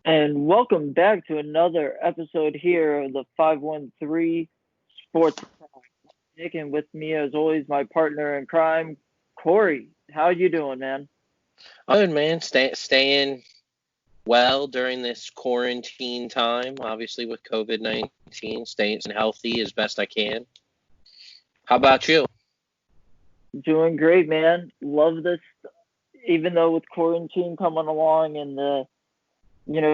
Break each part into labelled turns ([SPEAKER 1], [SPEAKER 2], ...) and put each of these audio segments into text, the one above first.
[SPEAKER 1] And welcome back to another episode here of the 513 Sports Talk. Nick, and with me, as always, my partner in crime, Cory. How you doing, man?
[SPEAKER 2] Good man, staying well during this quarantine time. Obviously, with COVID-19, staying healthy as best I can. How about you?
[SPEAKER 1] Doing great, man. Love this, even though with quarantine coming along and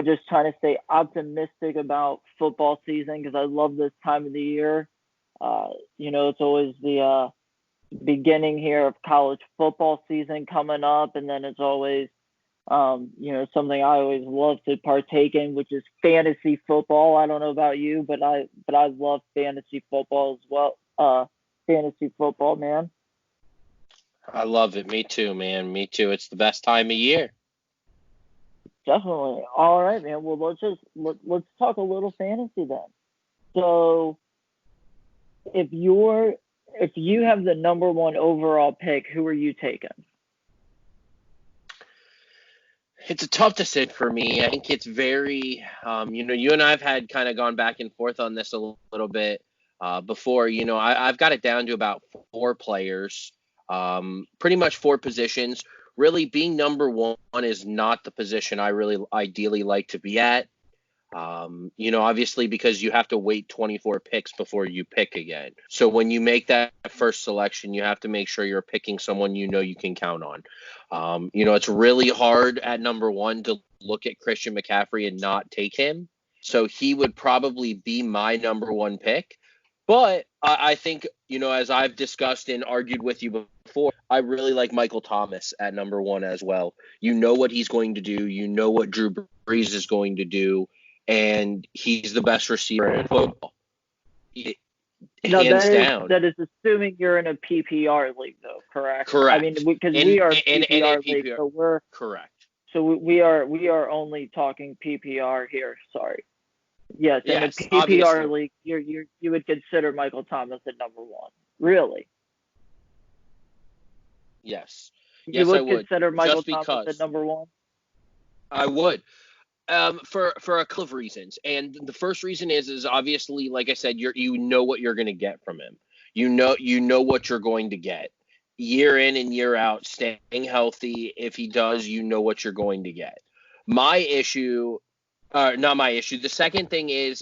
[SPEAKER 1] just trying to stay optimistic about football season because I love this time of the year. It's always the beginning here of college football season coming up, and then it's always something I always love to partake in, which is fantasy football. I don't know about you, but I love fantasy football as well. Fantasy football, man.
[SPEAKER 2] I love it. Me too, man. Me too. It's the best time of year.
[SPEAKER 1] Definitely. All right, man. Well, let's talk a little fantasy then. So, if you're if you have the number one overall pick, who are you taking?
[SPEAKER 2] It's a tough decision for me. I think it's very, you and I have had kind of gone back and forth on this a little bit before. I've got it down to about four players, pretty much four positions. Really, being number one is not the position I really ideally like to be at. Obviously because you have to wait 24 picks before you pick again. So when you make that first selection, you have to make sure you're picking someone you can count on. It's really hard at number one to look at Christian McCaffrey and not take him. So he would probably be my number one pick. But I think, as I've discussed and argued with you before, I really like Michael Thomas at number one as well. You know what he's going to do. You know what Drew Brees is going to do, and he's the best receiver in football,
[SPEAKER 1] No, that
[SPEAKER 2] hands
[SPEAKER 1] is
[SPEAKER 2] down.
[SPEAKER 1] that is assuming you're in a PPR league, though, correct? I mean,
[SPEAKER 2] Correct.
[SPEAKER 1] because
[SPEAKER 2] In
[SPEAKER 1] we are
[SPEAKER 2] in a
[SPEAKER 1] PPR league,
[SPEAKER 2] PPR.
[SPEAKER 1] so we're
[SPEAKER 2] Correct.
[SPEAKER 1] so we are only talking PPR here. Sorry. Yes, in a
[SPEAKER 2] Yes,
[SPEAKER 1] PPR
[SPEAKER 2] obviously.
[SPEAKER 1] league, you would consider Michael Thomas at number one. Really?
[SPEAKER 2] Yes.
[SPEAKER 1] You
[SPEAKER 2] Yes, I
[SPEAKER 1] would
[SPEAKER 2] would.
[SPEAKER 1] consider Michael
[SPEAKER 2] Just
[SPEAKER 1] Thomas at
[SPEAKER 2] because
[SPEAKER 1] number one?
[SPEAKER 2] I would. For a couple of reasons, and the first reason is obviously, like I said, you know what you're going to get from him. You know what you're going to get year in and year out, staying healthy. If he does, you know what you're going to get. My issue, not my issue. The second thing is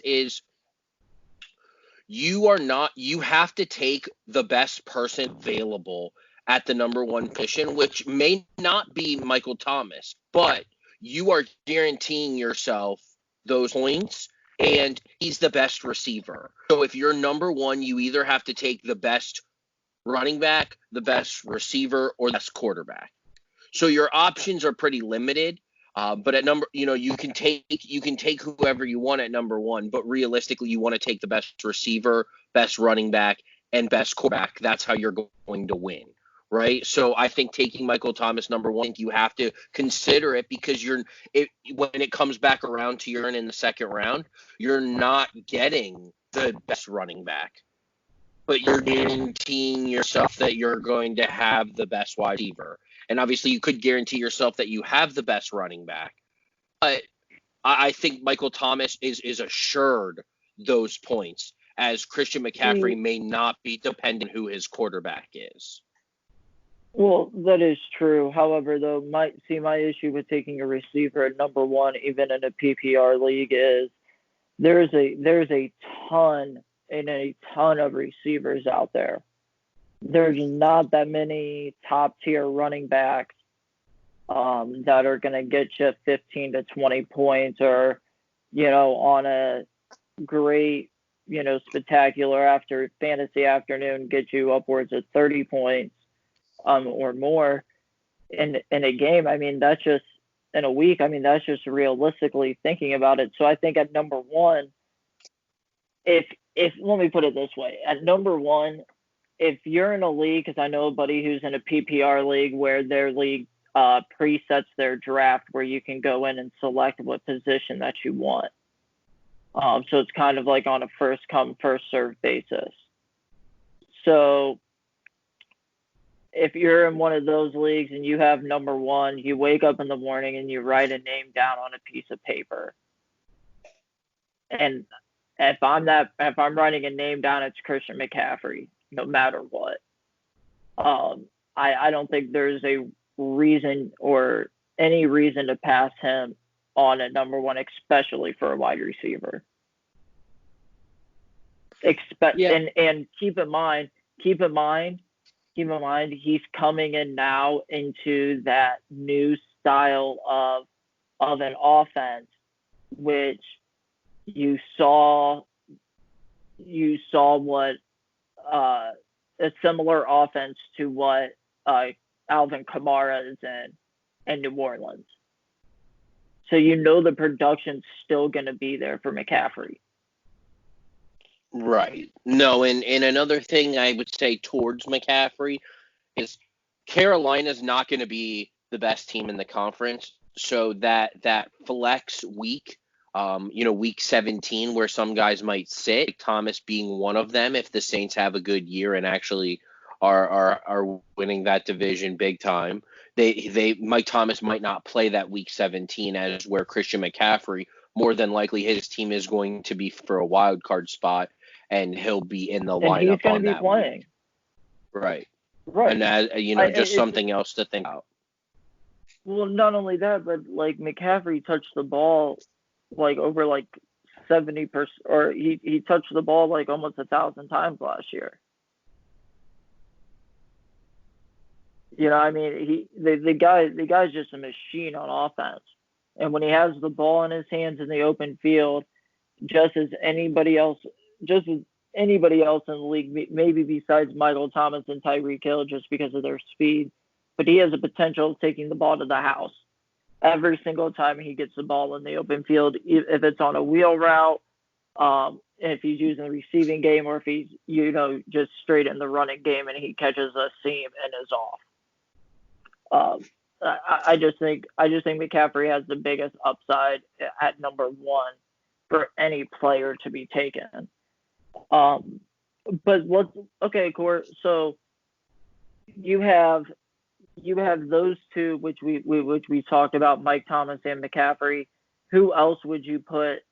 [SPEAKER 2] you have to take the best person available at the number one position, which may not be Michael Thomas, but you are guaranteeing yourself those points, and he's the best receiver. So if you're number one, you either have to take the best running back, the best receiver, or the best quarterback. So your options are pretty limited. But at number, you can take whoever you want at number one, but realistically, you want to take the best receiver, best running back, and best quarterback. That's how you're going to win, right? So I think taking Michael Thomas number one, you have to consider it because when it comes back around to your in the second round, you're not getting the best running back, but you're guaranteeing yourself that you're going to have the best wide receiver. And obviously, you could guarantee yourself that you have the best running back. But I think Michael Thomas is assured those points, as Christian
[SPEAKER 1] See,
[SPEAKER 2] McCaffrey may not be dependent who his quarterback is.
[SPEAKER 1] well, that is true. However, though, my issue with taking a receiver at number one, even in a PPR league, is there's a ton and a ton of receivers out there. There's not that many top tier running backs that are going to get you 15 to 20 points or, on a great, spectacular after fantasy afternoon, get you upwards of 30 points or more in a game. I mean, that's just in a week. I mean, that's just realistically thinking about it. So I think at number one, if let me put it this way, at number one, if you're in a league, because I know a buddy who's in a PPR league where their league presets their draft where you can go in and select what position that you want. So it's kind of like on a first come, first served basis. So if you're in one of those leagues and you have number one, you wake up in the morning and you write a name down on a piece of paper. And if I'm writing a name down, it's Christian McCaffrey, no matter what. I don't think there's a reason or any reason to pass him on at number one, especially for a wide receiver. And keep in mind, he's coming in now into that new style of an offense, which you saw what a similar offense to what Alvin Kamara is in New Orleans. So the production's still going to be there for McCaffrey.
[SPEAKER 2] Right. No, and another thing I would say towards McCaffrey is Carolina's not going to be the best team in the conference. So that flex week, week 17, where some guys might sit, like Thomas being one of them, if the Saints have a good year and actually are winning that division big time, Mike Thomas might not play that week 17, as where Christian McCaffrey, more than likely his team is going to be for a wild card spot, and he'll be in the lineup.
[SPEAKER 1] And he's going
[SPEAKER 2] to
[SPEAKER 1] be playing.
[SPEAKER 2] Week. Right.
[SPEAKER 1] Right.
[SPEAKER 2] And just something else to think about.
[SPEAKER 1] Well, not only that, but like McCaffrey touched the ball like over like 70%, or he touched the ball like almost 1,000 times last year. I mean, the guy's just a machine on offense, and when he has the ball in his hands in the open field, just as anybody else in the league, maybe besides Michael Thomas and Tyreek Hill, just because of their speed, but he has the potential of taking the ball to the house every single time he gets the ball in the open field, if it's on a wheel route, if he's using the receiving game, or if he's just straight in the running game and he catches a seam and is off. I just think McCaffrey has the biggest upside at number one for any player to be taken. But okay, Cory, so you have those two, which we talked about, Mike Thomas and McCaffrey. Who else would you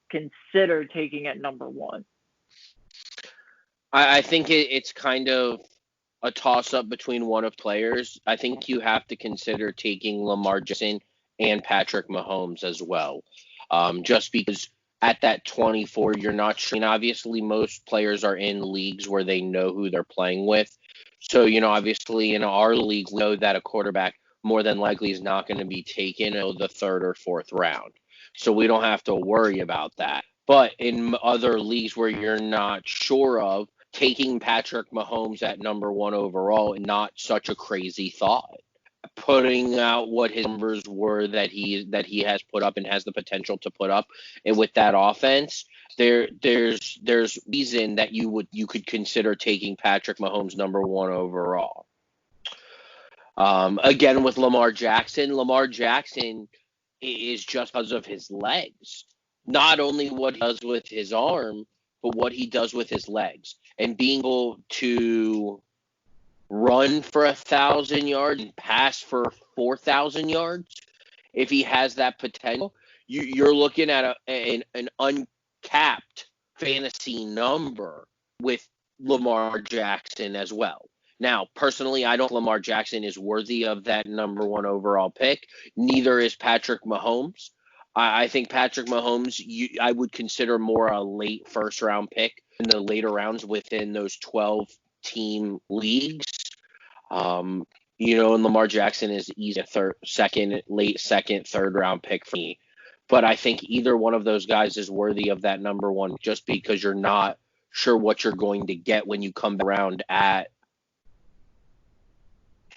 [SPEAKER 1] consider taking at number one?
[SPEAKER 2] I think it's kind of a toss-up between one of players. I think you have to consider taking Lamar Jackson and Patrick Mahomes as well, just because at that 24, you're not sure. And obviously, most players are in leagues where they know who they're playing with. So, obviously in our league, we know that a quarterback more than likely is not going to be taken in the third or fourth round. So we don't have to worry about that. But in other leagues where you're not sure of, taking Patrick Mahomes at number one overall, not such a crazy thought. Putting out what his numbers were that he has put up and has the potential to put up, and with that offense, there's reason that you could consider taking Patrick Mahomes number one overall. Again, with Lamar Jackson is just because of his legs. Not only what he does with his arm, but what he does with his legs, and being able to run for 1,000 yards and pass for 4,000 yards. If he has that potential, you're looking at an uncapped fantasy number with Lamar Jackson as well. Now, personally, I don't think Lamar Jackson is worthy of that number one overall pick. Neither is Patrick Mahomes. I think Patrick Mahomes, I would consider more a late first-round pick in the later rounds within those 12-team leagues. And Lamar Jackson is easy late second, third-round pick for me. But I think either one of those guys is worthy of that number one, just because you're not sure what you're going to get when you come around at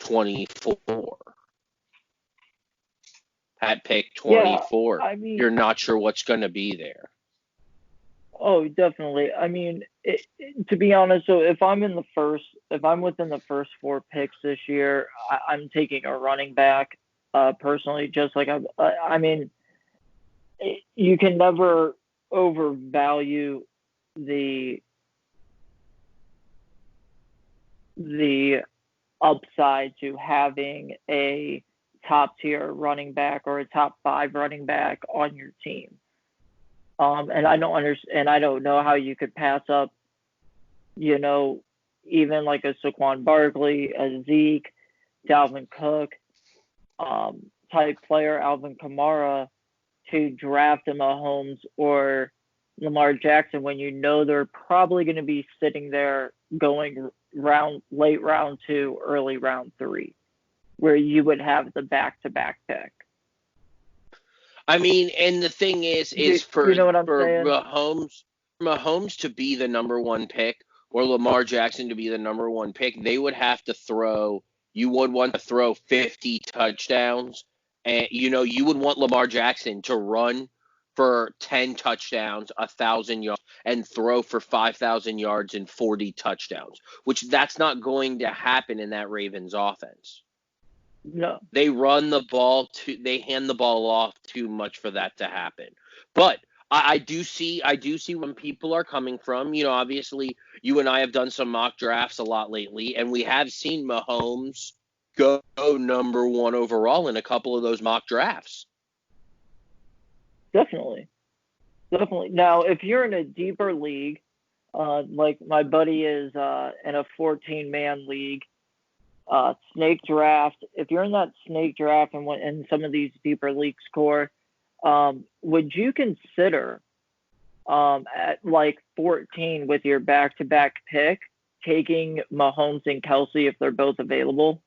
[SPEAKER 2] 24. At pick 24,
[SPEAKER 1] yeah, I mean,
[SPEAKER 2] you're not sure what's going to be there.
[SPEAKER 1] Oh, definitely. I mean, to be honest, so if I'm within the first four picks this year, I'm taking a running back. Personally, just like I mean, you can never overvalue the upside to having a top tier running back or a top five running back on your team. And I don't understand, and I don't know how you could pass up, you know, even like a Saquon Barkley, a Zeke, Dalvin Cook, type player, Alvin Kamara, to draft a Mahomes or Lamar Jackson when you know they're probably going to be sitting there going late round 2, early round 3, where you would have the back-to-back pick.
[SPEAKER 2] I mean, and the thing is
[SPEAKER 1] You know what I'm
[SPEAKER 2] for
[SPEAKER 1] saying?
[SPEAKER 2] Mahomes to be the number one pick or Lamar Jackson to be the number one pick, they would have to throw. You would want to throw 50 touchdowns, and you would want Lamar Jackson to run for 10 touchdowns, 1,000 yards, and throw for 5,000 yards and 40 touchdowns, which that's not going to happen in that Ravens offense.
[SPEAKER 1] No.
[SPEAKER 2] They hand the ball off too much for that to happen. But I do see when people are coming from. Obviously you and I have done some mock drafts a lot lately, and we have seen Mahomes go number one overall in a couple of those mock drafts.
[SPEAKER 1] Definitely. Now, if you're in a deeper league, like my buddy is in a 14-man league, snake draft. If you're in that snake draft and in some of these deeper league score, would you consider at like 14 with your back-to-back pick taking Mahomes and Kelsey if they're both available?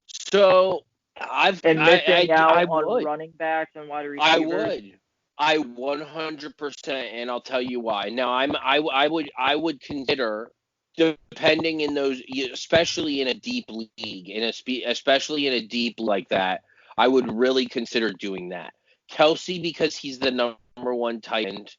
[SPEAKER 2] So
[SPEAKER 1] and missing
[SPEAKER 2] I
[SPEAKER 1] out on
[SPEAKER 2] would.
[SPEAKER 1] running backs and wide
[SPEAKER 2] I
[SPEAKER 1] receivers?
[SPEAKER 2] would. I 100%, and I'll tell you why. Now, I would consider, depending in those, especially in a deep league, especially in a deep like that, I would really consider doing that. Kelsey, because he's the number one tight end.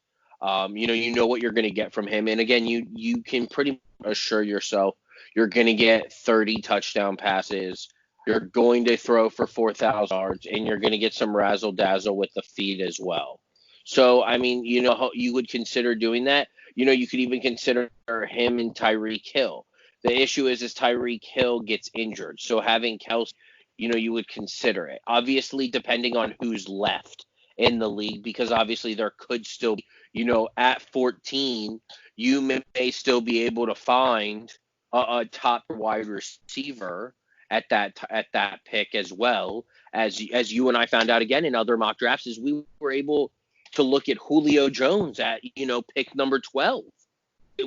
[SPEAKER 2] You know what you're going to get from him, and again, you can pretty much assure yourself you're going to get 30 touchdown passes. You're going to throw for 4,000 yards, and you're going to get some razzle dazzle with the feet as well. So, I mean, you would consider doing that. You could even consider him and Tyreek Hill. The issue is Tyreek Hill gets injured. So having Kelsey, you would consider it. Obviously, depending on who's left in the league, because obviously there could still be, at 14, you may still be able to find a top wide receiver at that pick, as well as you and I found out again in other mock drafts, is we were able to look at Julio Jones at pick number 12,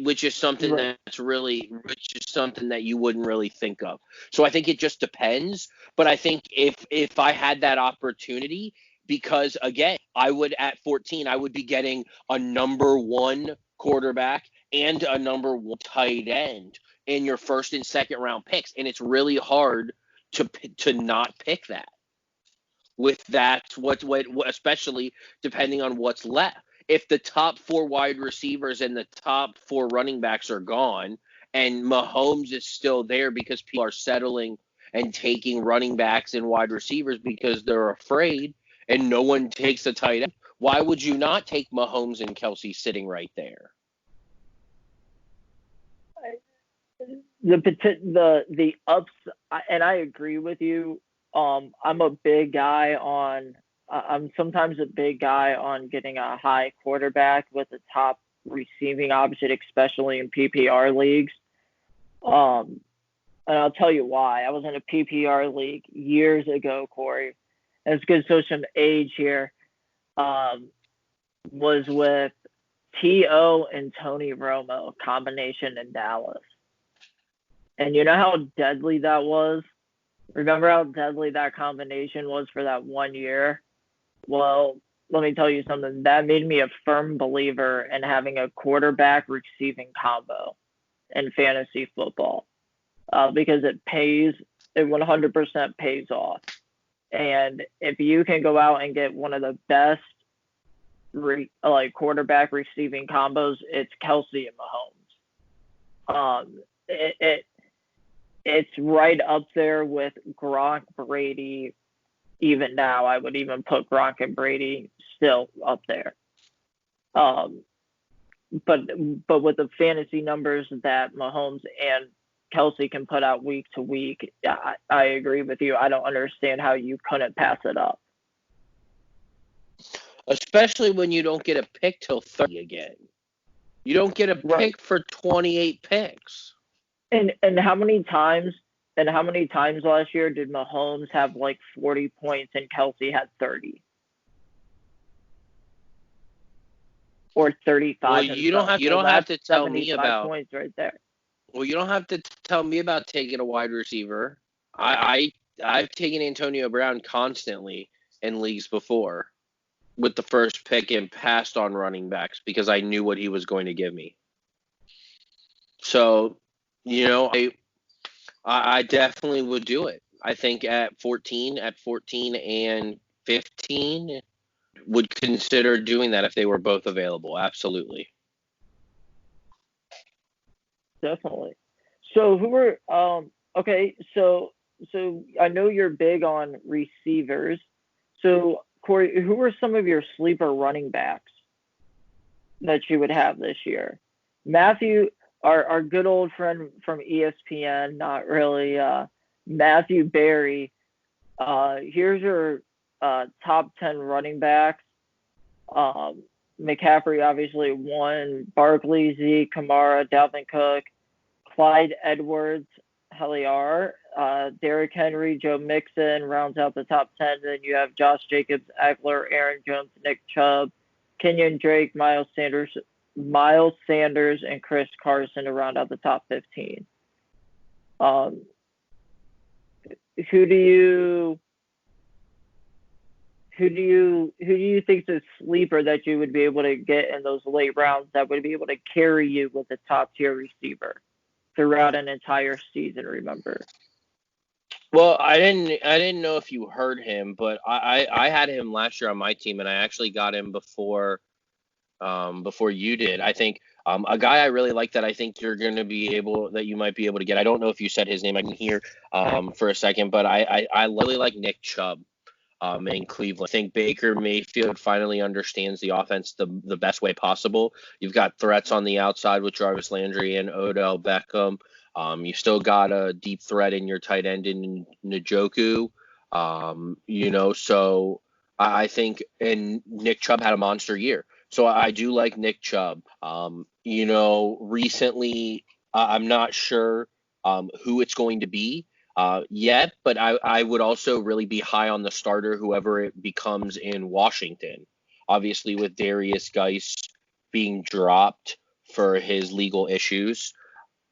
[SPEAKER 2] which is something
[SPEAKER 1] Right.
[SPEAKER 2] that you wouldn't really think of. So I think it just depends. But I think if I had that opportunity, because again, I would at 14, I would be getting a number one quarterback and a number one tight end in your first and second round picks, and it's really hard to not pick that with that, what especially depending on what's left. If the top four wide receivers and the top four running backs are gone, and Mahomes is still there because people are settling and taking running backs and wide receivers because they're afraid, and no one takes a tight end, why would you not take Mahomes and Kelsey sitting right there?
[SPEAKER 1] The ups, and I agree with you. I'm a big guy on. I'm sometimes a big guy on getting a high quarterback with a top receiving option, especially in PPR leagues. Um, and I'll tell you why. I was in a PPR league years ago, Cory. And it's good to show some age here. Was with T.O. and Tony Romo combination in Dallas. And you know how deadly that was? Remember how deadly that combination was for that 1 year? Well, let me tell you something. That made me a firm believer in having a quarterback receiving combo in fantasy football, because it 100% pays off. And if you can go out and get one of the best quarterback receiving combos, it's Kelsey and Mahomes. It's right up there with Gronk, Brady. Even now, I would even put Gronk and Brady still up there. But with the fantasy numbers that Mahomes and Kelsey can put out week to week, yeah, I agree with you. I don't understand how you couldn't pass it up.
[SPEAKER 2] Especially when you don't get a pick till 30 again. You don't get a
[SPEAKER 1] Right.
[SPEAKER 2] pick for 28 picks.
[SPEAKER 1] And how many times last year did Mahomes have like 40 points and Kelsey had 30 or 35
[SPEAKER 2] Well, you don't
[SPEAKER 1] himself?
[SPEAKER 2] have you
[SPEAKER 1] Well,
[SPEAKER 2] don't have
[SPEAKER 1] that's
[SPEAKER 2] to tell me
[SPEAKER 1] 75
[SPEAKER 2] about
[SPEAKER 1] points right there.
[SPEAKER 2] well, you don't have to tell me about taking a wide receiver. I've taken Antonio Brown constantly in leagues before with the first pick and passed on running backs because I knew what he was going to give me. So, I definitely would do it. I think at 14 and 15 would consider doing that if they were both available. Absolutely.
[SPEAKER 1] Definitely. So who were okay, so I know you're big on receivers. So Cory, who are some of your sleeper running backs that you would have this year? Matthew, our good old friend from ESPN, not really Matthew Berry. Here's your top 10 running backs. Um, McCaffrey obviously one, Barkley, Zeke, Kamara, Dalvin Cook, Clyde Edwards, Heliar, Derrick Henry, Joe Mixon rounds out the top 10. Then you have Josh Jacobs, Eckler, Aaron Jones, Nick Chubb, Kenyon Drake, Miles Sanders, and Chris Carson to round out the top 15. Um, who do you who do you think is a sleeper that you would be able to get in those late rounds that would be able to carry you with a top tier receiver throughout an entire season? Remember?
[SPEAKER 2] Well, I didn't know if you heard him, but I had him last year on my team, and I actually got him before you did. I think a guy I really like that I think you might be able to get. I don't know if you said his name. I can hear for a second, but I really like Nick Chubb in Cleveland. I think Baker Mayfield finally understands the offense the best way possible. You've got threats on the outside with Jarvis Landry and Odell Beckham. You still got a deep threat in your tight end in Njoku. So I think, and Nick Chubb had a monster year. So I do like Nick Chubb. Recently, I'm not sure who it's going to be yet, but I would also really be high on the starter, whoever it becomes in Washington. Obviously, with Darius Geis being dropped for his legal issues.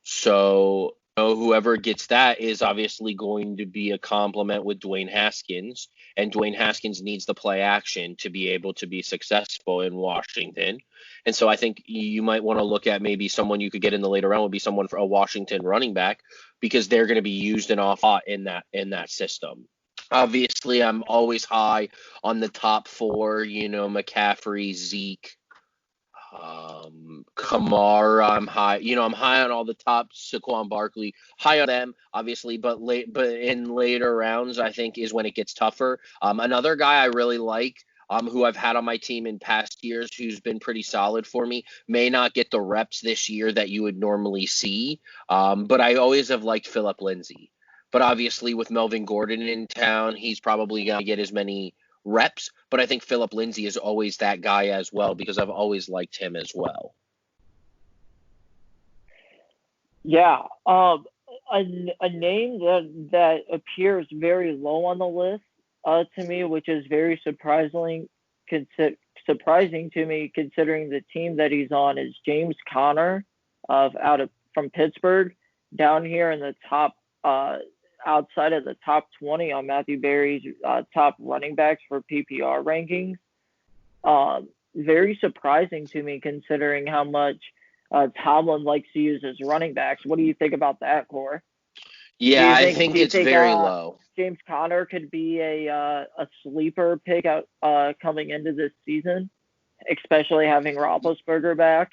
[SPEAKER 2] So whoever gets that is obviously going to be a complement with Dwayne Haskins, and Dwayne Haskins needs the play action to be able to be successful in Washington. And so I think you might want to look at maybe someone you could get in the later round would be someone for a Washington running back because they're going to be used an awful lot in that system. Obviously, I'm always high on the top four, McCaffrey, Zeke, Kamara, I'm high on all the top. Saquon Barkley, high on them, obviously, but in later rounds, I think is when it gets tougher. Another guy I really like, who I've had on my team in past years, who's been pretty solid for me, may not get the reps this year that you would normally see, but I always have liked Philip Lindsay. But obviously, with Melvin Gordon in town, he's probably going to get as many reps, but I think Philip Lindsay is always that guy as well because I've always liked him as well.
[SPEAKER 1] Yeah. A name that appears very low on the list to me, which is very surprising to me considering the team that he's on, is James Conner from Pittsburgh, down here in the top outside of the top 20 on Matthew Berry's top running backs for PPR rankings. Very surprising to me considering how much Tomlin likes to use his running backs. What do you think about that, Core?
[SPEAKER 2] Yeah, I think
[SPEAKER 1] Do you
[SPEAKER 2] it's
[SPEAKER 1] think
[SPEAKER 2] very low.
[SPEAKER 1] James Conner could be a sleeper pick out coming into this season, especially having Roethlisberger back?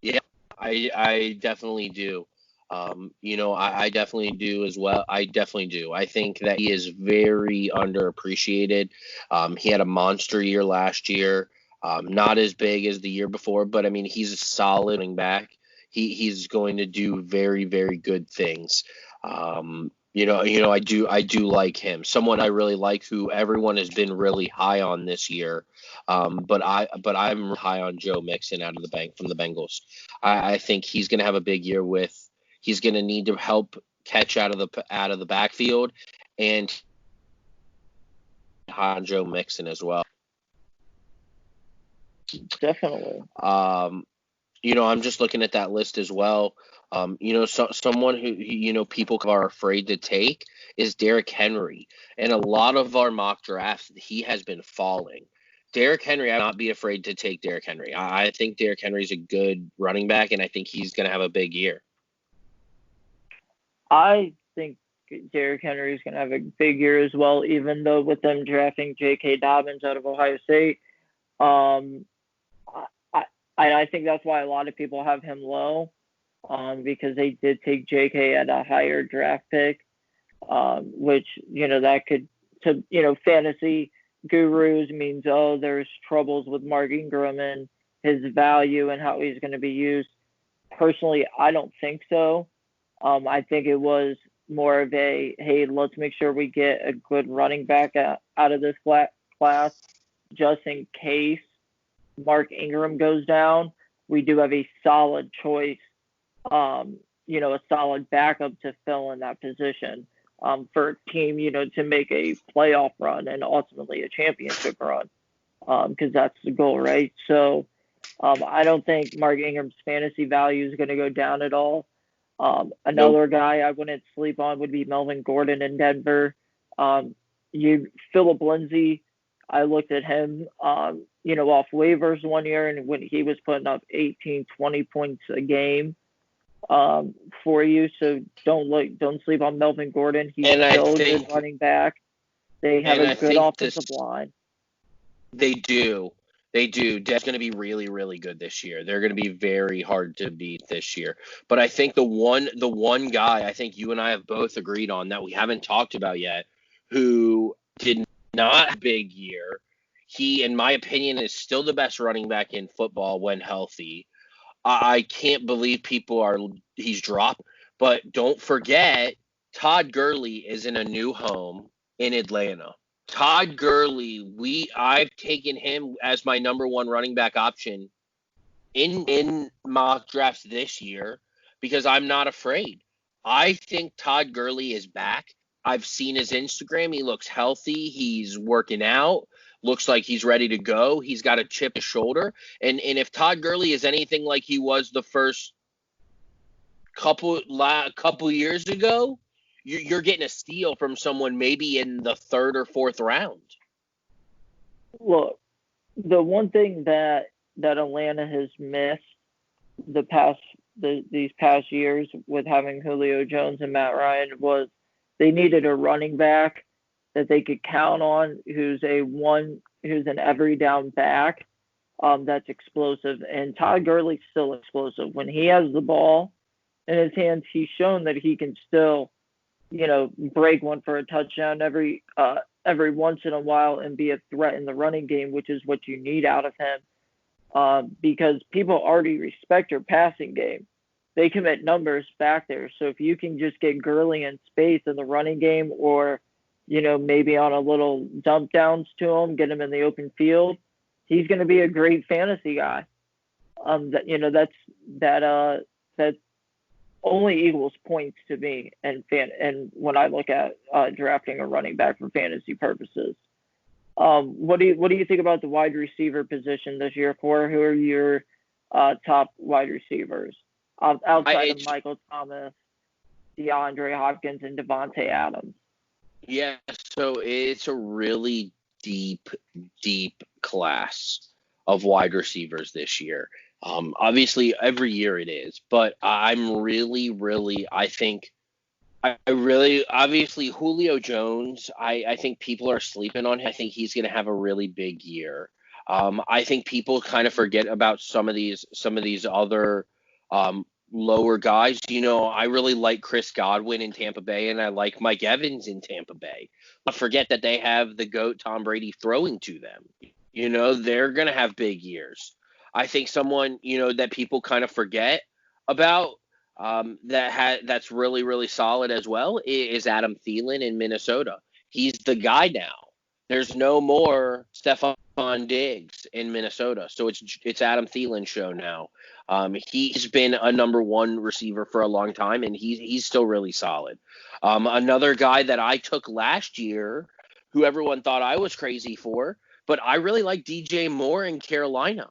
[SPEAKER 2] Yeah, I definitely do. I definitely do as well. I definitely do. I think that he is very underappreciated. He had a monster year last year. Not as big as the year before, but I mean, he's a solid running back. he's going to do very, very good things. I do like him. Someone I really like, who everyone has been really high on this year. But I'm high on Joe Mixon out of the bank from the Bengals. I think he's going to have a big year. He's going to need to help catch out of the backfield, and high on Joe Mixon as well.
[SPEAKER 1] Definitely.
[SPEAKER 2] I'm just looking at that list as well. Someone who people are afraid to take is Derrick Henry. And a lot of our mock drafts, he has been falling. Derrick Henry, I would not be afraid to take Derrick Henry. I think Derrick Henry's a good running back, and I think he's going to have a big year.
[SPEAKER 1] I think Derrick Henry is going to have a big year as well, even though with them drafting J.K. Dobbins out of Ohio State. Um, I think that's why a lot of people have him low, because they did take J.K. at a higher draft pick, which, that could, fantasy gurus means, oh, there's troubles with Mark Ingram and his value and how he's going to be used. Personally, I don't think so. I think it was more of a, hey, let's make sure we get a good running back out of this class, just in case Mark Ingram goes down. We do have a solid choice, a solid backup to fill in that position, for a team, to make a playoff run and ultimately a championship run, because that's the goal, right? So I don't think Mark Ingram's fantasy value is going to go down at all. Another guy I wouldn't sleep on would be Melvin Gordon in Denver. Philip Lindsay, I looked at him, off waivers one year, and when he was putting up 18, 20 points a game for you. So don't sleep on Melvin Gordon. He's still a good running back. They have a good offensive line.
[SPEAKER 2] They do. Denver's going to be really, really good this year. They're going to be very hard to beat this year. But I think the one guy I think you and I have both agreed on that we haven't talked about yet, who did not have a big year. He, in my opinion, is still the best running back in football when healthy. I can't believe he's dropped. But don't forget, Todd Gurley is in a new home in Atlanta. Todd Gurley, I've taken him as my number one running back option in mock drafts this year because I'm not afraid. I think Todd Gurley is back. I've seen his Instagram. He looks healthy. He's working out. Looks like he's ready to go. He's got a chip on his shoulder. And if Todd Gurley is anything like he was the first couple years ago, you're getting a steal from someone maybe in the third or fourth round.
[SPEAKER 1] Look, the one thing that Atlanta has missed these past years with having Julio Jones and Matt Ryan was they needed a running back that they could count on who's an every down back, that's explosive. And Todd Gurley's still explosive. When he has the ball in his hands, he's shown that he can still break one for a touchdown every once in a while and be a threat in the running game, which is what you need out of him, because people already respect your passing game. They commit numbers back there. So if you can just get Gurley in space in the running game, or maybe on a little dump downs to him, get him in the open field, he's going to be a great fantasy guy. That only equals points to me, and when I look at drafting a running back for fantasy purposes. What do you think about the wide receiver position this year, Cory? Who are your top wide receivers outside of Michael Thomas, DeAndre Hopkins, and Devontae Adams?
[SPEAKER 2] Yeah, so it's a really deep class of wide receivers this year. Obviously, every year it is, but I'm really, obviously, Julio Jones, I think people are sleeping on him. I think he's going to have a really big year. I think people kind of forget about some of these other lower guys. I really like Chris Godwin in Tampa Bay, and I like Mike Evans in Tampa Bay. But forget that they have the GOAT Tom Brady throwing to them. They're going to have big years. I think someone, that people kind of forget, about that's really really solid as well is Adam Thielen in Minnesota. He's the guy now. There's no more Stephon Diggs in Minnesota, so it's Adam Thielen's show now. He's been a number one receiver for a long time, and he's still really solid. Another guy that I took last year, who everyone thought I was crazy for, but I really like DJ Moore in Carolina.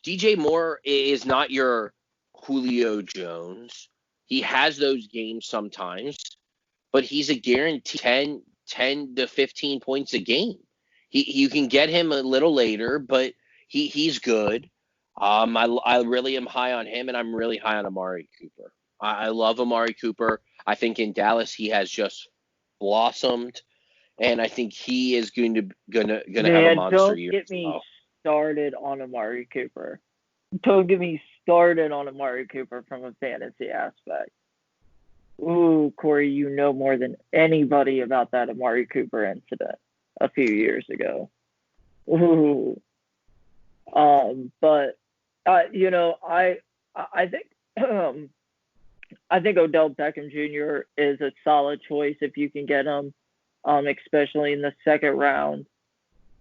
[SPEAKER 2] DJ Moore is not your Julio Jones. He has those games sometimes, but he's a guaranteed 10 to 15 points a game. You can get him a little later, but he's good. I really am high on him, and I'm really high on Amari Cooper. I love Amari Cooper. I think in Dallas he has just blossomed, and I think he is gonna have a
[SPEAKER 1] Man,
[SPEAKER 2] monster
[SPEAKER 1] don't
[SPEAKER 2] year
[SPEAKER 1] get
[SPEAKER 2] as
[SPEAKER 1] me
[SPEAKER 2] well.
[SPEAKER 1] started on Amari Cooper. Don't get me started on Amari Cooper from a fantasy aspect. Ooh, Cory, you know more than anybody about that Amari Cooper incident a few years ago. Ooh, but I think I think Odell Beckham Jr. is a solid choice if you can get him, especially in the second round.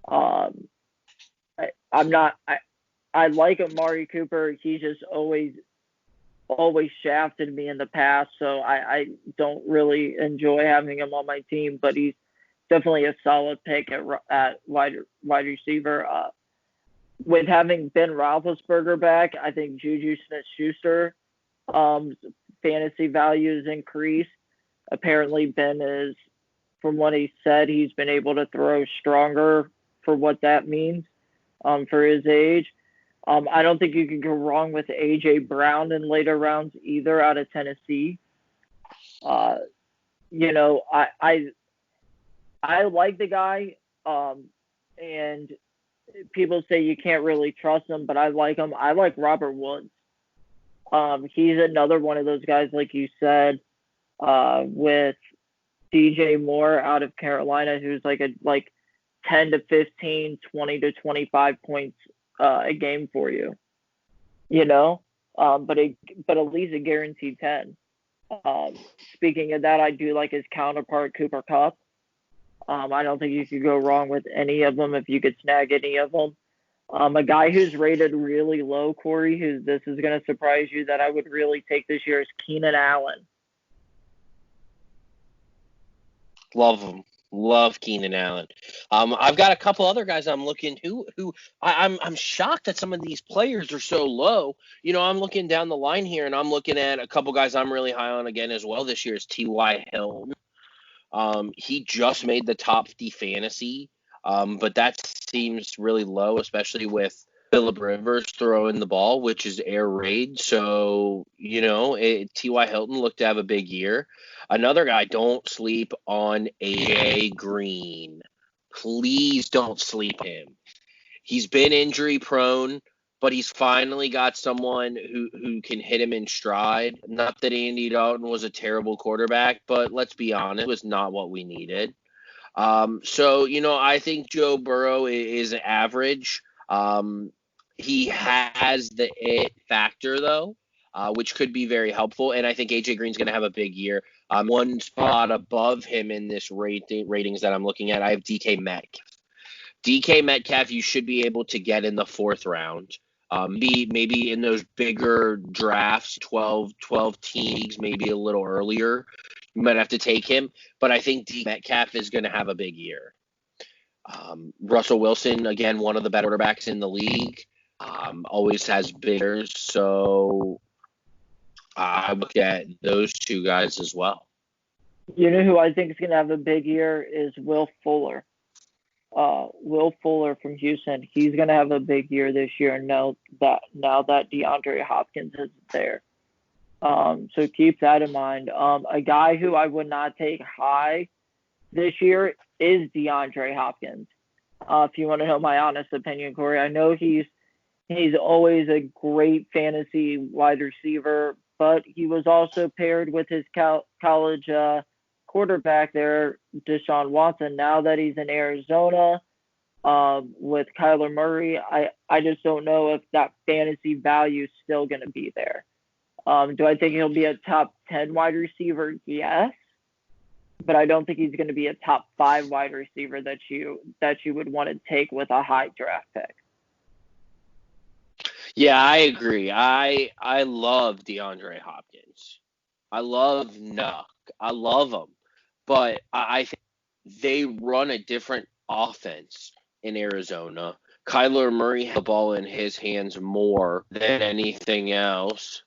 [SPEAKER 1] Um, I'm not. I like Amari Cooper. He's just always shafted me in the past, so I don't really enjoy having him on my team. But he's definitely a solid pick at wide receiver. With having Ben Roethlisberger back, I think Juju Smith-Schuster fantasy value has increased. Apparently, Ben is, from what he said, he's been able to throw stronger for what that means for his age. I don't think you can go wrong with A.J. Brown in later rounds either out of Tennessee. Uh, you know, I like the guy, and people say you can't really trust him, but I like him. I like Robert Woods. He's another one of those guys, like you said, with DJ Moore out of Carolina, who's like 10 to 15, 20 to 25 points a game for you, you know, but at least a guaranteed 10. Speaking of that, I do like his counterpart, Cooper Kupp. I don't think you could go wrong with any of them if you could snag any of them. A guy who's rated really low, Cory, who this is going to surprise you that I would really take this year is Keenan Allen.
[SPEAKER 2] Love him. Love Keenan Allen. I've got a couple other guys I'm looking who I'm shocked that some of these players are so low. You know, I'm looking down the line here and I'm looking at a couple guys I'm really high on again as well this year is T.Y. Hilton. He just made the top 50 fantasy, but that seems really low, especially with Phillip Rivers throwing the ball, which is air raid. So, T.Y. Hilton looked to have a big year. Another guy, don't sleep on A.J. Green. Please don't sleep him. He's been injury prone, but he's finally got someone who can hit him in stride. Not that Andy Dalton was a terrible quarterback, but let's be honest, it was not what we needed. I think Joe Burrow is average. He has the it factor, though, which could be very helpful. And I think AJ Green's going to have a big year. One spot above him in this ratings that I'm looking at, I have DK Metcalf. DK Metcalf, you should be able to get in the fourth round. Maybe in those bigger drafts, 12 teams, maybe a little earlier. You might have to take him. But I think DK Metcalf is going to have a big year. Russell Wilson, again, one of the better quarterbacks in the league, always has big years. So I look at those two guys as well.
[SPEAKER 1] You know who I think is going to have a big year is Will Fuller. Will Fuller from Houston. He's going to have a big year this year now that DeAndre Hopkins is there. So keep that in mind. A guy who I would not take high this year is DeAndre Hopkins. If you want to know my honest opinion, Cory, I know he's always a great fantasy wide receiver, but he was also paired with his college quarterback there, Deshaun Watson. Now that he's in Arizona with Kyler Murray, I just don't know if that fantasy value is still going to be there. Do I think he'll be a top 10 wide receiver? Yes, but I don't think he's going to be a top 5 wide receiver that you would want to take with a high draft pick.
[SPEAKER 2] Yeah, I agree. I love DeAndre Hopkins. I love Nuck. I love him, but I think they run a different offense in Arizona. Kyler Murray has the ball in his hands more than anything else.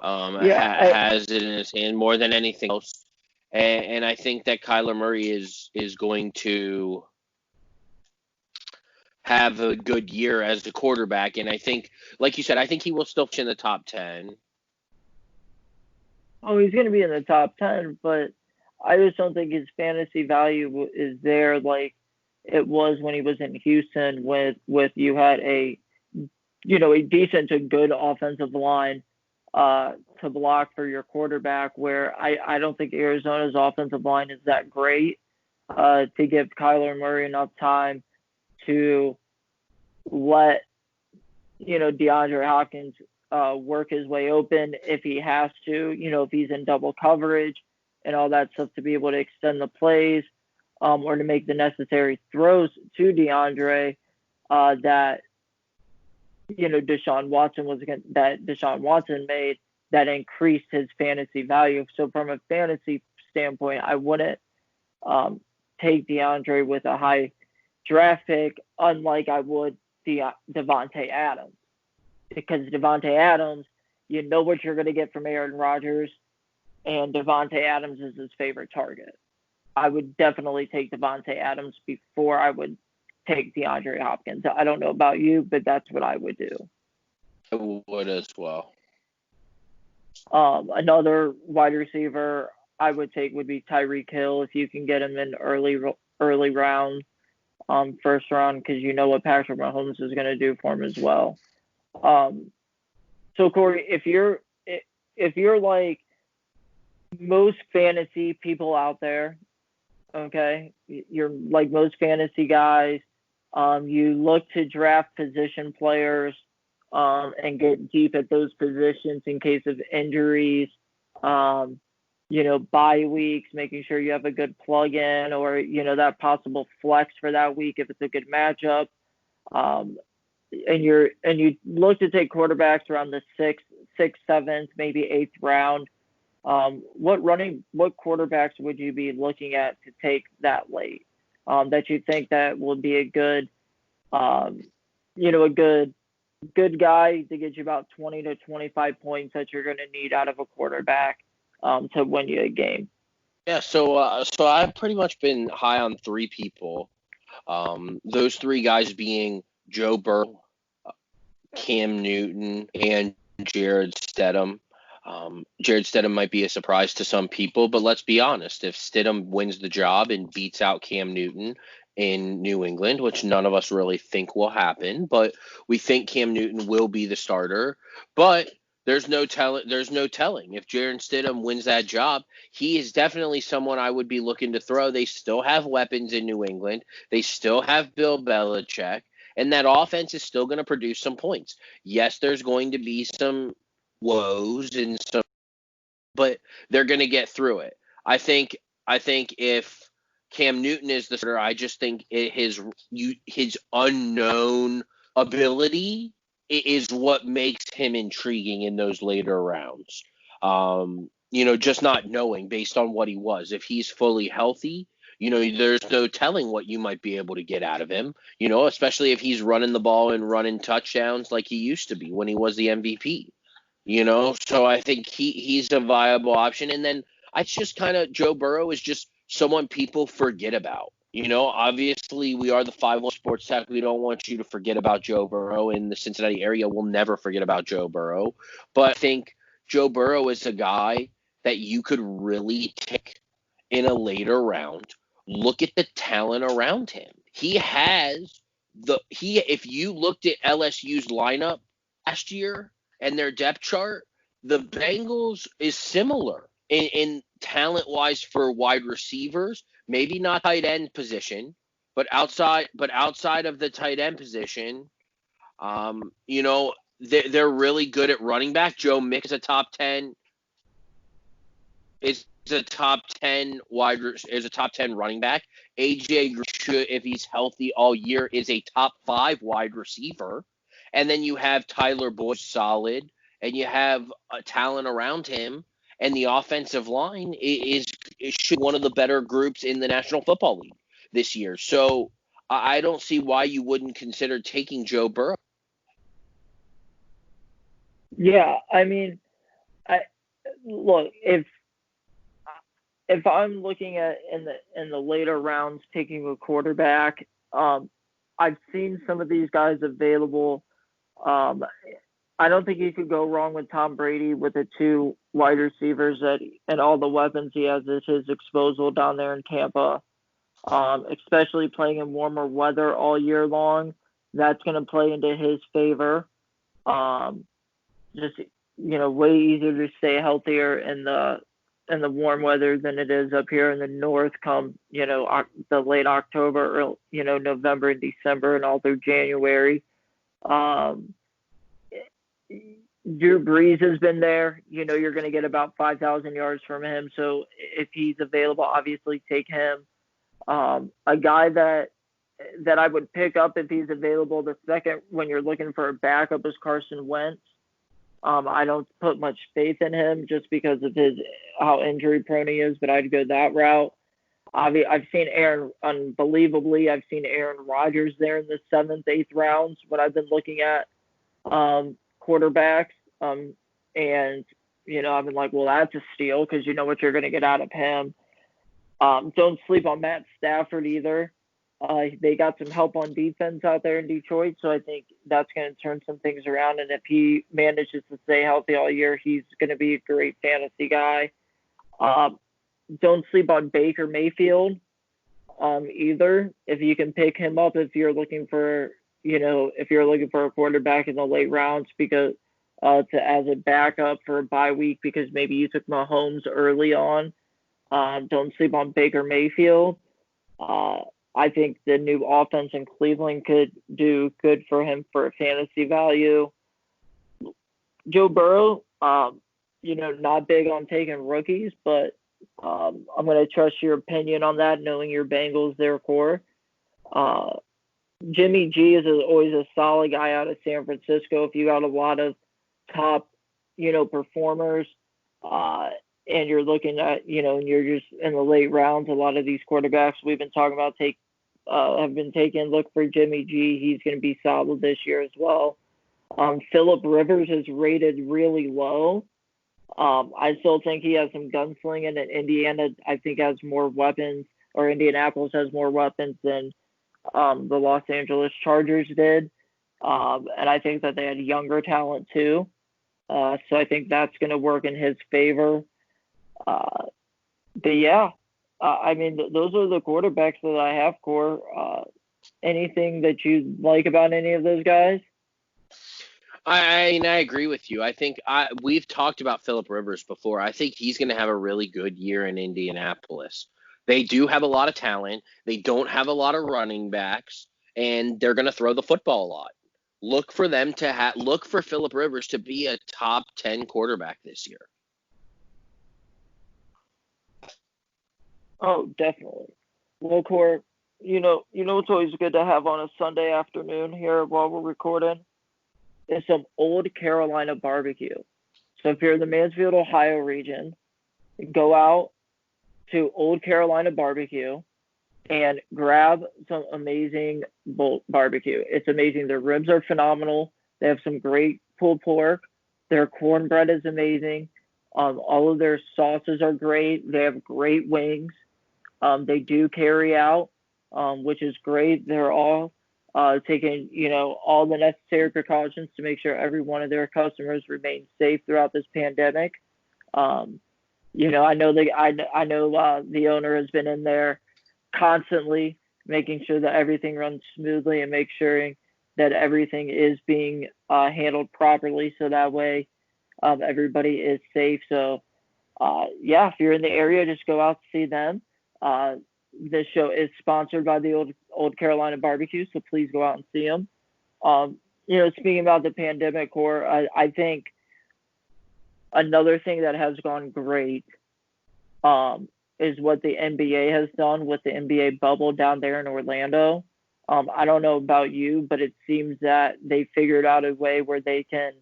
[SPEAKER 1] Yeah,
[SPEAKER 2] Has it in his hand more than anything else, and I think that Kyler Murray is going to have a good year as the quarterback. And I think, like you said, I think he will still finish in the top 10.
[SPEAKER 1] he's going to be in the top 10, but I just don't think his fantasy value is there like it was when he was in Houston with you had a decent to good offensive line to block for your quarterback. Where I don't think Arizona's offensive line is that great to give Kyler Murray enough time to let DeAndre Hopkins work his way open if he has to, if he's in double coverage and all that stuff to be able to extend the plays or to make the necessary throws to DeAndre that Deshaun Watson made that increased his fantasy value. So from a fantasy standpoint, I wouldn't take DeAndre with a high draft pick, unlike I would Devontae Adams, because Devontae Adams, you know what you're going to get from Aaron Rodgers, and Devontae Adams is his favorite target. I would definitely take Devontae Adams before I would take DeAndre Hopkins. I don't know about you, but that's what I would do.
[SPEAKER 2] I would as well.
[SPEAKER 1] Another wide receiver I would take would be Tyreek Hill if you can get him in early rounds, first round, because you know what Patrick Mahomes is going to do for him as well. So Cory, if you're like most fantasy people out there, okay, you're like most fantasy guys. You look to draft position players and get deep at those positions in case of injuries. Um, bye weeks, making sure you have a good plug in or that possible flex for that week if it's a good matchup. Um, and you look to take quarterbacks around the sixth, seventh, maybe eighth round. What quarterbacks would you be looking at to take that late? That you think that will be a good, a good guy to get you about 20 to 25 points that you're going to need out of a quarterback to win you a game.
[SPEAKER 2] Yeah, so I've pretty much been high on three people. Those three guys being Joe Burrow, Cam Newton, and Jared Stidham. Jared Stidham might be a surprise to some people, but let's be honest. If Stidham wins the job and beats out Cam Newton in New England, which none of us really think will happen, but we think Cam Newton will be the starter. But there's no telling if Jared Stidham wins that job. He is definitely someone I would be looking to throw. They still have weapons in New England. They still have Bill Belichick, and that offense is still going to produce some points. Yes, there's going to be some woes and some, but they're going to get through it. I think if Cam Newton is the starter, I just think his unknown ability is what makes him intriguing in those later rounds. Just not knowing based on what he was. If he's fully healthy, there's no telling what you might be able to get out of him, especially if he's running the ball and running touchdowns like he used to be when he was the MVP. So I think he's a viable option. And then I just kind of Joe Burrow is just someone people forget about. Obviously we are the 5-1 Sports Tech. We don't want you to forget about Joe Burrow. In the Cincinnati area, we'll never forget about Joe Burrow. But I think Joe Burrow is a guy that you could really take in a later round. Look at the talent around him. If you looked at LSU's lineup last year and their depth chart, the Bengals is similar in talent wise for wide receivers, maybe not tight end position, but outside of the tight end position, they're really good at running back. Joe Mick is a top 10 running back. AJ should, if he's healthy all year, is a top 5 wide receiver. And then you have Tyler Boyd solid, and you have a talent around him, and the offensive line is should be one of the better groups in the National Football League this year. So I don't see why you wouldn't consider taking Joe Burrow.
[SPEAKER 1] Yeah, I mean, I look if I'm looking at in the later rounds taking a quarterback, I've seen some of these guys available. Um, I don't think you could go wrong with Tom Brady with the two wide receivers and all the weapons he has at his disposal down there in Tampa. Especially playing in warmer weather all year long, that's going to play into his favor. Um, just way easier to stay healthier in the warm weather than it is up here in the north come the late October or November and December and all through January. um Drew Brees has been there. You're going to get about 5,000 yards from him, so if he's available, obviously take him. A guy that I would pick up if he's available the second when you're looking for a backup is Carson Wentz. I don't put much faith in him just because of how injury prone he is, but I'd go that route. I've seen I've seen Aaron Rodgers there in the seventh, eighth rounds when I've been looking at quarterbacks. And I've been like, well, that's a steal because you know what you're going to get out of him. Don't sleep on Matt Stafford either. They got some help on defense out there in Detroit, so I think that's going to turn some things around. And if he manages to stay healthy all year, he's going to be a great fantasy guy. Don't sleep on Baker Mayfield either. If you can pick him up, if you're looking for a quarterback in the late rounds, because as a backup for a bye week, because maybe you took Mahomes early on. Don't sleep on Baker Mayfield. I think the new offense in Cleveland could do good for him for a fantasy value. Joe Burrow, not big on taking rookies, but I'm going to trust your opinion on that, knowing your Bengals, their core. Jimmy G is always a solid guy out of San Francisco. If you got a lot of top, performers, and you're looking at, and you're just in the late rounds, a lot of these quarterbacks we've been talking about have been taken. Look for Jimmy G. He's going to be solid this year as well. Phillip Rivers is rated really low. I still think he has some gunslinging, and Indiana, I think, has more weapons, or Indianapolis has more weapons than the Los Angeles Chargers did. And I think that they had younger talent too. So I think that's going to work in his favor. But yeah, I mean, those are the quarterbacks that I have, Core. Anything that you like about any of those guys?
[SPEAKER 2] I agree with you. I think we've talked about Phillip Rivers before. I think he's going to have a really good year in Indianapolis. They do have a lot of talent. They don't have a lot of running backs, and they're going to throw the football a lot. Look for Phillip Rivers to be a top 10 quarterback this year.
[SPEAKER 1] Oh, definitely. Well, Core, it's always good to have on a Sunday afternoon here while we're recording is some old Carolina barbecue. So if you're in the Mansfield, Ohio region, go out to Old Carolina Barbecue and grab some amazing barbecue. It's amazing. Their ribs are phenomenal. They have some great pulled pork. Their cornbread is amazing. All of their sauces are great. They have great wings. They do carry out, which is great. They're all taking, all the necessary precautions to make sure every one of their customers remains safe throughout this pandemic. I know the owner has been in there constantly making sure that everything runs smoothly and make sure that everything is being handled properly, so that way everybody is safe. So if you're in the area, just go out to see them. This show is sponsored by the Old Carolina Barbecue, so please go out and see them. speaking about the pandemic, core, I think another thing that has gone great is what the NBA has done with the NBA bubble down there in Orlando. I don't know about you, but it seems that they figured out a way where they can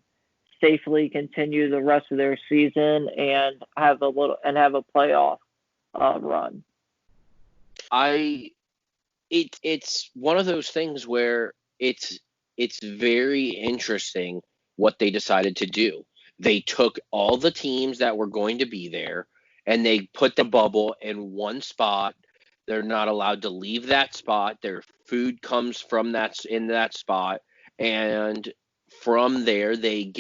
[SPEAKER 1] safely continue the rest of their season and have a playoff run.
[SPEAKER 2] It's one of those things where it's very interesting what they decided to do. They took all the teams that were going to be there and they put the bubble in one spot. They're not allowed to leave that spot. Their food comes from that in that spot, and from there they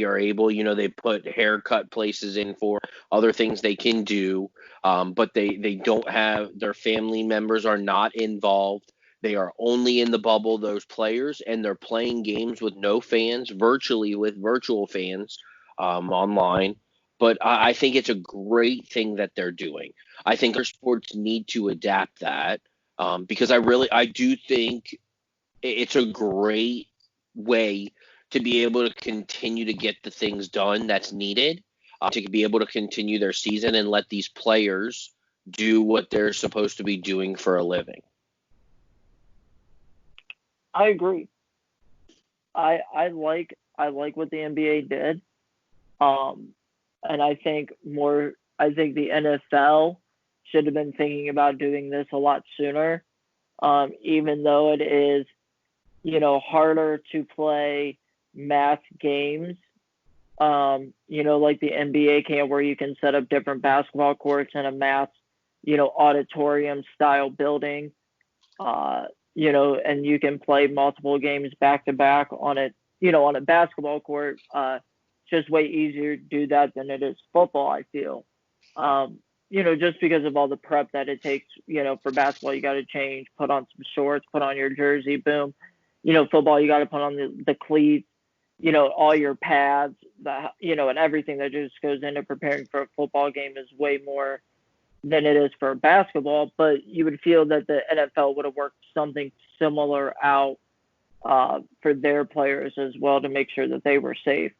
[SPEAKER 2] are able, they put haircut places in for other things they can do, but they don't have their family members are not involved. They are only in the bubble, those players, and they're playing games with no fans, virtually with virtual fans, online. But I think it's a great thing that they're doing. I think other sports need to adapt that, because I do think it's a great way to be able to continue to get the things done that's needed, to be able to continue their season and let these players do what they're supposed to be doing for a living.
[SPEAKER 1] I agree. I like what the NBA did. Um, and I think the NFL should have been thinking about doing this a lot sooner. Even though it is, harder to play mass games, like the NBA can, where you can set up different basketball courts in a mass, auditorium style building, and you can play multiple games back to back on a basketball court. It's just way easier to do that than it is football, I feel. Just because of all the prep that it takes, for basketball, you got to change, put on some shorts, put on your jersey, boom. Football, you got to put on the cleats, all your pads, and everything that just goes into preparing for a football game is way more than it is for basketball. But you would feel that the NFL would have worked something similar out for their players as well to make sure that they were safe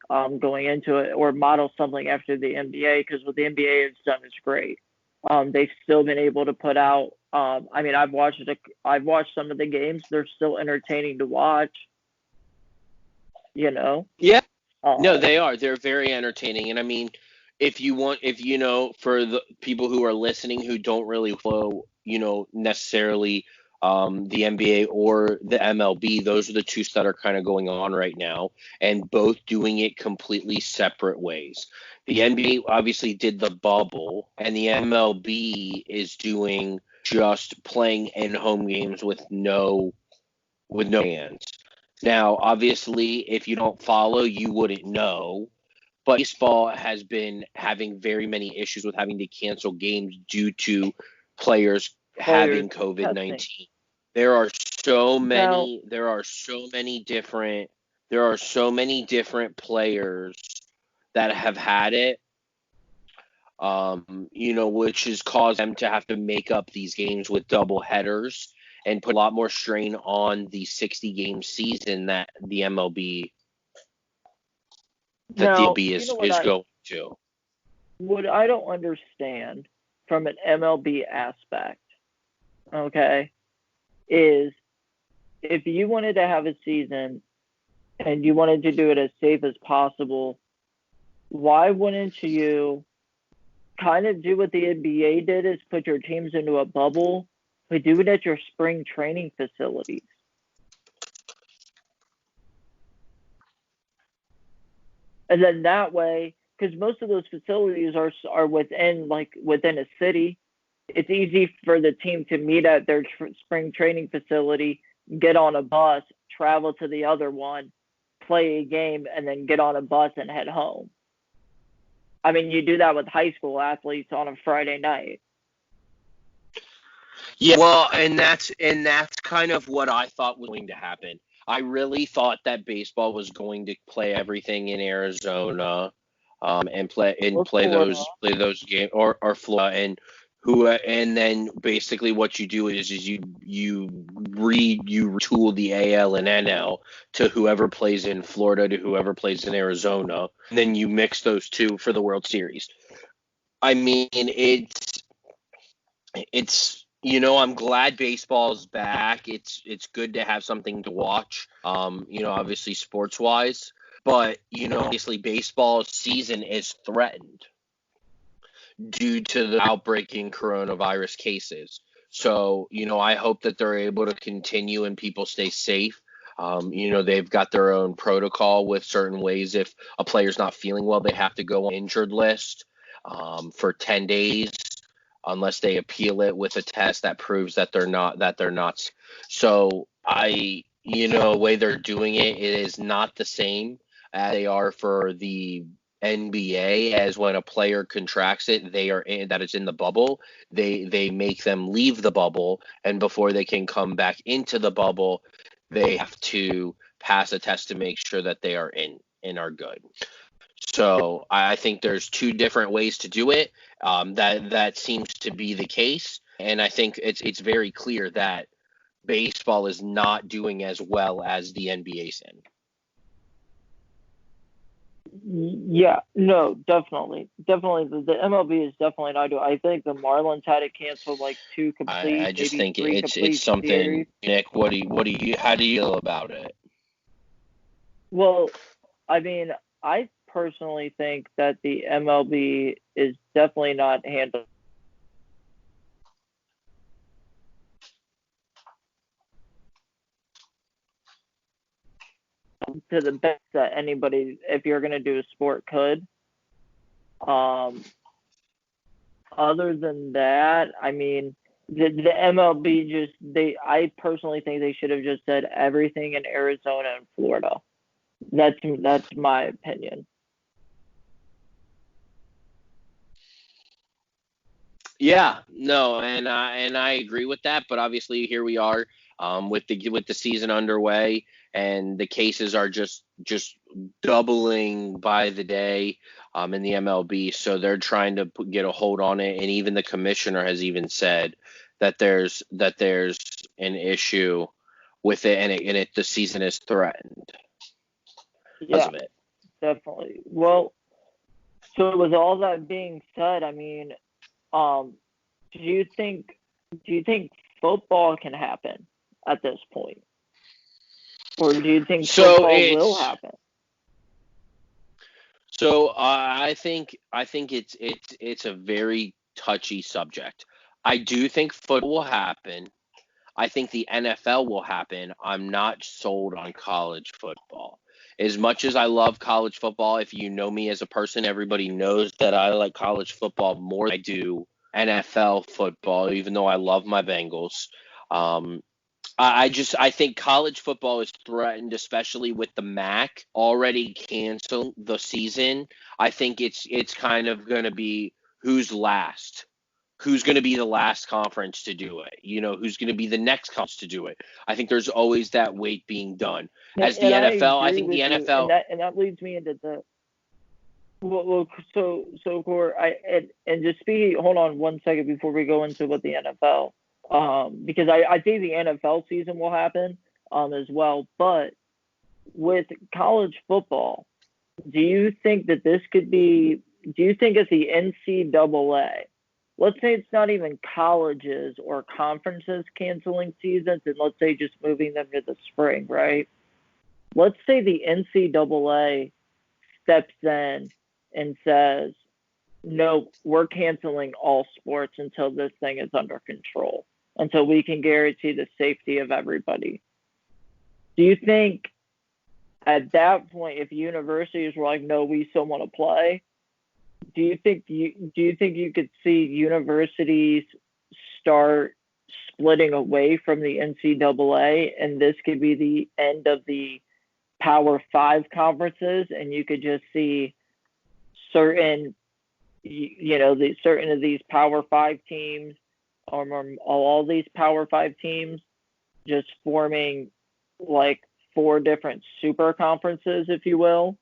[SPEAKER 1] going into it, or model something after the NBA, because what the NBA has done is great. They've still been able to put out. I mean, I've watched some of the games. They're still entertaining to watch. You know.
[SPEAKER 2] Yeah. No,
[SPEAKER 1] Uh,
[SPEAKER 2] they are. They're very entertaining. And I mean, if for the people who are listening who don't really follow, necessarily, the NBA or the MLB, those are the two that are kind of going on right now, and both doing it completely separate ways. The NBA obviously did the bubble, and the MLB is doing just playing in home games with no fans. Now, obviously, if you don't follow, you wouldn't know. But baseball has been having very many issues with having to cancel games due to players
[SPEAKER 1] players
[SPEAKER 2] having COVID
[SPEAKER 1] testing.
[SPEAKER 2] 19. There are so
[SPEAKER 1] Now,
[SPEAKER 2] many. There are so many different players that have had it, which has caused them to have to make up these games with double headers and put a lot more strain on the 60 game season that the
[SPEAKER 1] now,
[SPEAKER 2] MLB is going to.
[SPEAKER 1] what I don't understand from an MLB aspect, okay, is if you wanted to have a season and you wanted to do it as safe as possible, why wouldn't you kind of do what the NBA did, is put your teams into a bubble, but do it at your spring training facilities? And then that way, because most of those facilities are within a city, it's easy for the team to meet at their spring training facility, get on a bus, travel to the other one, play a game, and then get on a bus and head home. I mean, you do that with high school athletes on a Friday night.
[SPEAKER 2] Yeah, well, and that's kind of what I thought was going to happen. I really thought that baseball was going to play everything in Arizona, and play
[SPEAKER 1] Or
[SPEAKER 2] play
[SPEAKER 1] Florida.
[SPEAKER 2] those games, or Florida, and and then basically what you do is you retool the AL and NL to whoever plays in Florida to whoever plays in Arizona, and then you mix those two for the World Series. I mean, it's I'm glad baseball's back. It's good to have something to watch. Obviously sports wise, but obviously baseball season is threatened due to the outbreaking coronavirus cases. So, I hope that they're able to continue and people stay safe. They've got their own protocol with certain ways. If a player's not feeling well, they have to go on injured list for 10 days unless they appeal it with a test that proves that they're not. So the way they're doing it is not the same as they are for the NBA, as when a player contracts it, that it's in the bubble. They make them leave the bubble, and before they can come back into the bubble, they have to pass a test to make sure that they are in and are good. So I think there's two different ways to do it. That seems to be the case, and I think it's very clear that baseball is not doing as well as the NBA's in.
[SPEAKER 1] Yeah, no, definitely. The MLB is definitely not doing. I think the Marlins had to cancel like two
[SPEAKER 2] I
[SPEAKER 1] complete,
[SPEAKER 2] just
[SPEAKER 1] maybe
[SPEAKER 2] think
[SPEAKER 1] three
[SPEAKER 2] it's
[SPEAKER 1] complete series.
[SPEAKER 2] something. Nick, how do you feel about it?
[SPEAKER 1] Well, I mean, I personally think that the MLB is definitely not handling to the best that anybody, if you're going to do a sport, could. Um, Other than that, I mean, the MLB I personally think they should have just said everything in Arizona and Florida. That's my opinion.
[SPEAKER 2] Yeah, no, and I agree with that. But obviously, here we are with the season underway, and the cases are just doubling by the day in the MLB. So they're trying to get a hold on it, and even the commissioner has even said that there's an issue with it, and the season is threatened because
[SPEAKER 1] Yeah,
[SPEAKER 2] of it.
[SPEAKER 1] definitely. Well, so with all that being said, I mean, um, do you think do you think football can happen at this point, or do you think
[SPEAKER 2] So
[SPEAKER 1] football will
[SPEAKER 2] it's
[SPEAKER 1] happen?
[SPEAKER 2] So I think it's a very touchy subject. I do think football will happen. I think the NFL will happen. I'm not sold on college football. As much as I love college football, if you know me as a person, everybody knows that I like college football more than I do NFL football, even though I love my Bengals. Um, I think college football is threatened, especially with the MAC already canceled the season. I think it's kind of going to be who's last. Who's going to be the last conference to do it? Who's going to be the next conference to do it? I think there's always that weight being done. As the
[SPEAKER 1] And I
[SPEAKER 2] NFL, I
[SPEAKER 1] agree
[SPEAKER 2] think the
[SPEAKER 1] with you, and
[SPEAKER 2] NFL.
[SPEAKER 1] that leads me into the so Core, and just speaking. Hold on one second before we go into what the NFL, because I think the NFL season will happen, as well. But with college football, do you think that this could be? Do you think at the NCAA, let's say it's not even colleges or conferences canceling seasons, and let's say just moving them to the spring, right? Let's say the NCAA steps in and says, no, we're canceling all sports until this thing is under control, until we can guarantee the safety of everybody. Do you think at that point, if universities were like, no, we still want to play, do you think you could see universities start splitting away from the NCAA, and this could be the end of the Power Five conferences, and you could just see certain the certain of these Power Five teams, or all these Power Five teams, just forming like four different super conferences, if you will.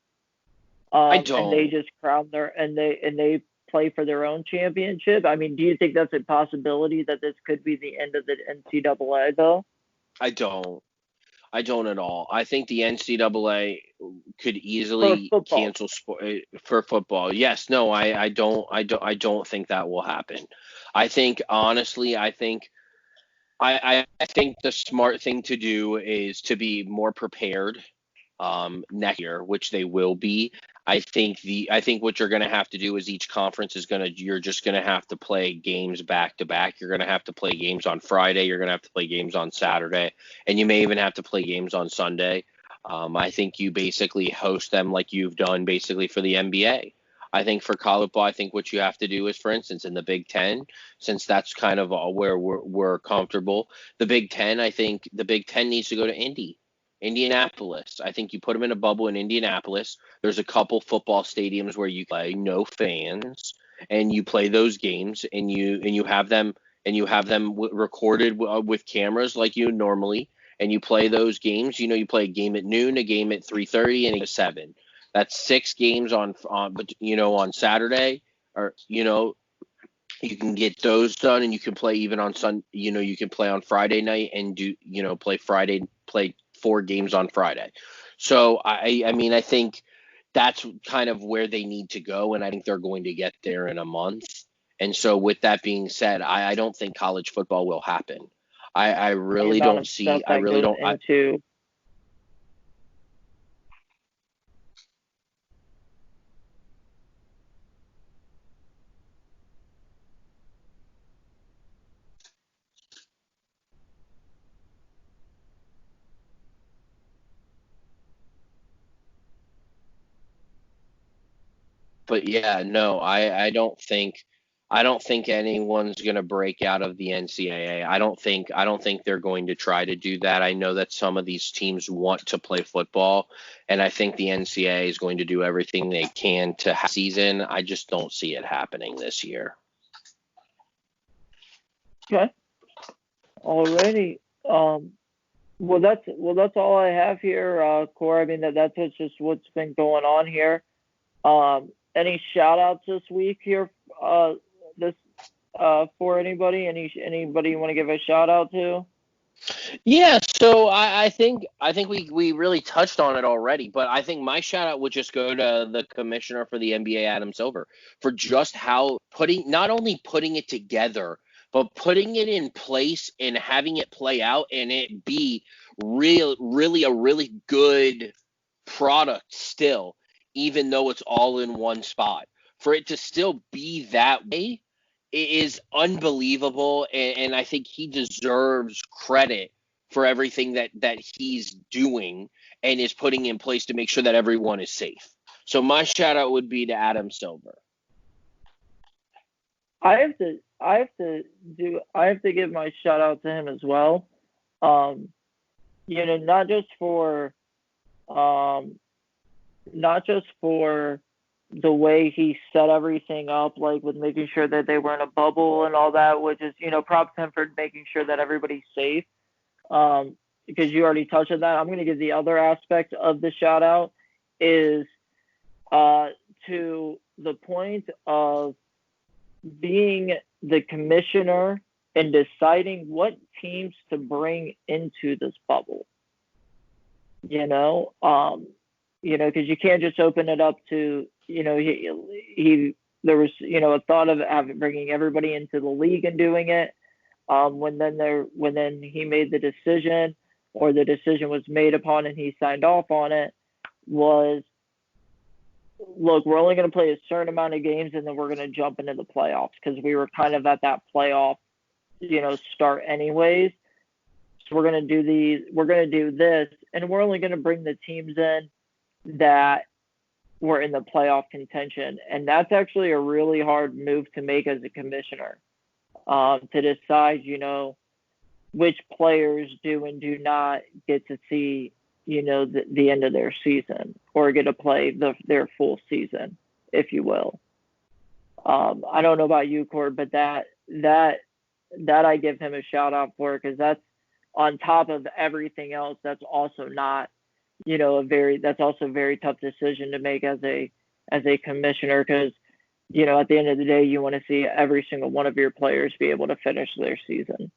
[SPEAKER 2] I
[SPEAKER 1] And they
[SPEAKER 2] don't.
[SPEAKER 1] just crown their and they play for their own championship? I mean, do you think that's a possibility that this could be the end of the NCAA though?
[SPEAKER 2] I don't. I don't at all. I think the NCAA could
[SPEAKER 1] For
[SPEAKER 2] easily
[SPEAKER 1] football.
[SPEAKER 2] cancel sport for football. Yes, no, I don't think that will happen. I think honestly, I think the smart thing to do is to be more prepared next year, which they will be. I think what you're going to have to do is each conference is going to you're just going to have to play games back to back. You're going to have to play games on Friday. You're going to have to play games on Saturday, and you may even have to play games on Sunday. I think you basically host them like you've done basically for the NBA. I think for college football, I think what you have to do is, for instance, in the Big Ten, since that's kind of where we're comfortable, the Big Ten, I think the Big Ten needs to go to Indianapolis. I think you put them in a bubble in Indianapolis. There's a couple football stadiums where you play no fans, and you play those games, and you have them recorded with cameras like you normally, and you play those games. You play a game at noon, a game at 3:30, and a game at 7. That's 6 games on Saturday, or you can get those done, and you can play even on you can play on Friday night and play 4 games on Friday. So I mean I think that's kind of where they need to go, and I think they're going to get there in a month. And so with that being said, I don't think college football will happen. I
[SPEAKER 1] The
[SPEAKER 2] really
[SPEAKER 1] amount
[SPEAKER 2] don't
[SPEAKER 1] of stuff
[SPEAKER 2] see. I
[SPEAKER 1] that
[SPEAKER 2] really
[SPEAKER 1] goes
[SPEAKER 2] don't.
[SPEAKER 1] into.
[SPEAKER 2] But yeah, no, I don't think anyone's going to break out of the NCAA. I don't think they're going to try to do that. I know that some of these teams want to play football, and I think the NCAA is going to do everything they can to have a season. I just don't see it happening this year.
[SPEAKER 1] Okay. Alrighty. Well that's all I have here, Corey. I mean that's what's been going on here. Any shout outs this week here? This For anybody? Anybody you want to give a shout out to?
[SPEAKER 2] Yeah, so I think we really touched on it already, but I think my shout out would just go to the commissioner for the NBA, Adam Silver, for just how putting not only putting it together, but putting it in place and having it play out and it be really a really good product still, even though it's all in one spot. For it to still be that way is unbelievable, and I think he deserves credit for everything that he's doing and is putting in place to make sure that everyone is safe. So my shout out would be to Adam Silver.
[SPEAKER 1] I have to give my shout out to him as well. Um, not just for um, not just for the way he set everything up, like with making sure that they were in a bubble and all that, which is, props to him for making sure that everybody's safe. Because you already touched on that. I'm going to give the other aspect of the shout out is uh, to the point of being the commissioner and deciding what teams to bring into this bubble. You know, because you can't just open it up to, he there was, a thought of bringing everybody into the league and doing it. When then he made the decision, or the decision was made upon and he signed off on it, was, look, we're only going to play a certain amount of games and then we're going to jump into the playoffs, because we were kind of at that playoff, start anyways. So we're going to do this, and we're only going to bring the teams in that were in the playoff contention. And that's actually a really hard move to make as a commissioner, to decide, which players do and do not get to see, the end of their season, or get to play their full season, if you will. I don't know about you, Cord, but that I give him a shout out for, because that's on top of everything else. That's also not, that's also a very tough decision to make as a commissioner, because at the end of the day, you want to see every single one of your players be able to finish their season.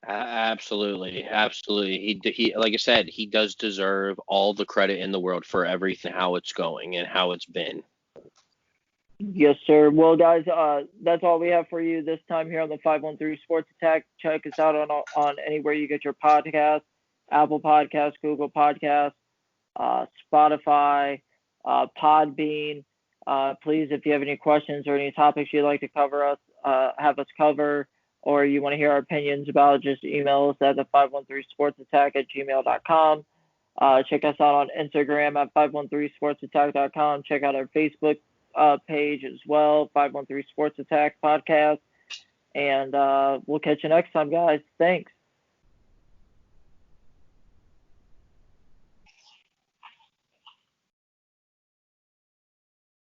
[SPEAKER 2] Absolutely, absolutely. He like I said, he does deserve all the credit in the world for everything, how it's going and how it's been.
[SPEAKER 1] Yes, sir. Well, guys, that's all we have for you this time here on the 513 Sports Attack. Check us out on anywhere you get your podcast, Apple Podcasts, Google Podcasts, Spotify, Podbean. Please, if you have any questions or any topics you'd like to have us cover, or you want to hear our opinions about, just email us at the 513sportsattack@gmail.com. Check us out on Instagram at 513sportsattack.com. Check out our Facebook page as well, 513 Sports Attack Podcast. And we'll catch you next time, guys. Thanks.